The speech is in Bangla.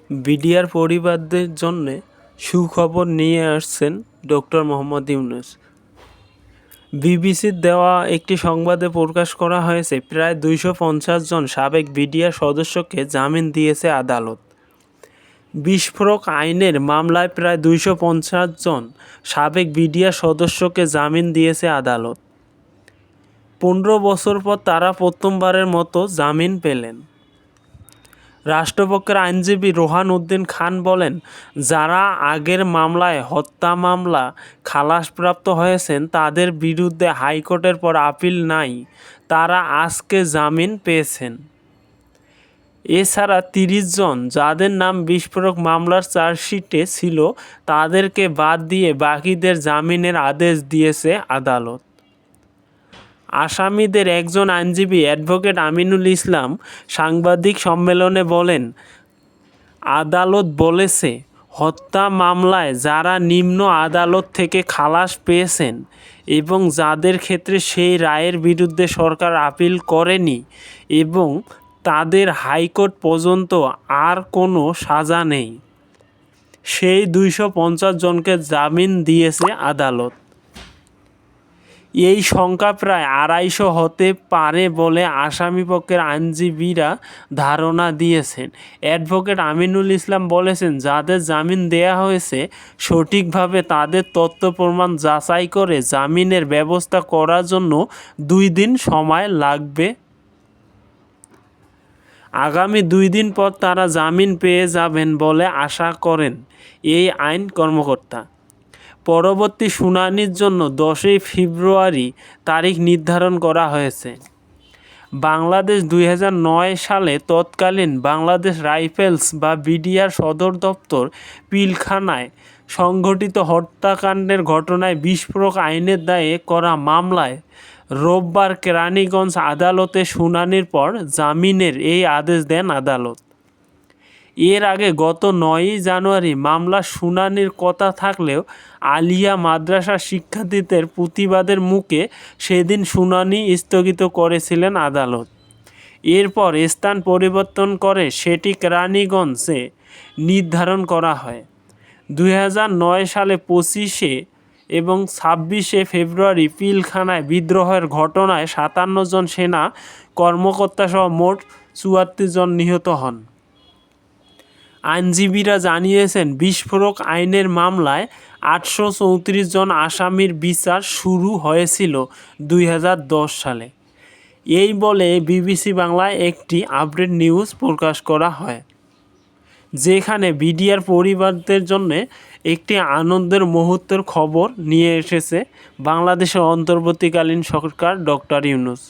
বিডিআর পরিবারদের জন্য সুখবর নিয়ে আসছেন ডক্টর মোহাম্মদ ইউনূস। বিবিসির দেওয়া একটি সংবাদে প্রকাশ করা হয়েছে, প্রায় 250 জন সাবেক বিডিআর সদস্যকে জামিন দিয়েছে আদালত। বিস্ফোরক আইনের মামলায় প্রায় 250 জন সাবেক বিডিআর সদস্যকে জামিন দিয়েছে আদালত। 15 বছর পর তারা প্রথমবারের মতো জামিন পেলেন। রাষ্ট্রপক্ষের আইনজীবী রোহান উদ্দিন খান বলেন, যারা আগের মামলায় হত্যা মামলা খালাসপ্রাপ্ত হয়েছেন তাদের বিরুদ্ধে হাইকোর্টের পর আপিল নাই, তারা আজকে জামিন পেয়েছেন। এছাড়া 30 জন যাদের নাম বিস্ফোরক মামলার চার্জশিটে ছিল তাদেরকে বাদ দিয়ে বাকিদের জামিনের আদেশ দিয়েছে আদালত। আসামিদের একজন আইনজীবী অ্যাডভোকেট আমিনুল ইসলাম সাংবাদিক সম্মেলনে বলেন, আদালত বলেছে, হত্যা মামলায় যারা নিম্ন আদালত থেকে খালাস পেয়েছেন এবং যাদের ক্ষেত্রে সেই রায়ের বিরুদ্ধে সরকার আপিল করেনি এবং তাদের হাইকোর্ট পর্যন্ত আর কোনো সাজা নেই, সেই 250 জনকে জামিন দিয়েছে আদালত। এই সংখ্যা প্রায় 250 হতে পারে বলে আসামিপক্ষের আইনজীবীরা ধারণা দিয়েছেন। অ্যাডভোকেট আমিনুল ইসলাম বলেছেন, যাদের জামিন দেয়া হয়েছে সঠিকভাবে তাদের তথ্য প্রমাণ যাচাই করে জামিনের ব্যবস্থা করার জন্য 2 দিন সময় লাগবে। আগামী 2 দিন পর তারা জামিন পেয়ে যাবেন বলে আশা করেন এই আইন কর্মকর্তা। পরবর্তী শুনানির জন্য 10 ফেব্রুয়ারি তারিখ নির্ধারণ করা হয়েছে। বাংলাদেশ 2009 সালে তৎকালীন বাংলাদেশ রাইফেলস বা বিডিআর সদর দপ্তর পিলখানায় সংঘটিত হত্যাকাণ্ডের ঘটনায় বিস্ফোরক আইনের দায়ে করা মামলায় রোববার কেরানীগঞ্জ আদালতে শুনানির পর জামিনের এই আদেশ দেন আদালত। এর আগে গত 9 জানুয়ারি মামলার শুনানির কথা থাকলেও আলিয়া মাদ্রাসার শিক্ষার্থীদের প্রতিবাদের মুখে সেদিন শুনানি স্থগিত করেছিলেন আদালত। এরপর স্থান পরিবর্তন করে সেটি কেরানীগঞ্জে নির্ধারণ করা হয়। 2009 সালে 25 এবং 26 ফেব্রুয়ারি পিলখানায় বিদ্রোহের ঘটনায় 57 জন সেনা কর্মকর্তাসহ মোট 74 জন নিহত হন। আইনজীবীরা জানিয়েছেন, বিস্ফোরক আইনের মামলায় 834 জন আসামির বিচার শুরু হয়েছিল 2010 সালে। এই বলে বিবিসি বাংলায় একটি আপডেট নিউজ প্রকাশ করা হয়, যেখানে বিডিআর পরিবারদের জন্য একটি আনন্দের মুহূর্তের খবর নিয়ে এসেছে বাংলাদেশের অন্তর্বর্তীকালীন সরকার ডক্টর ইউনূস।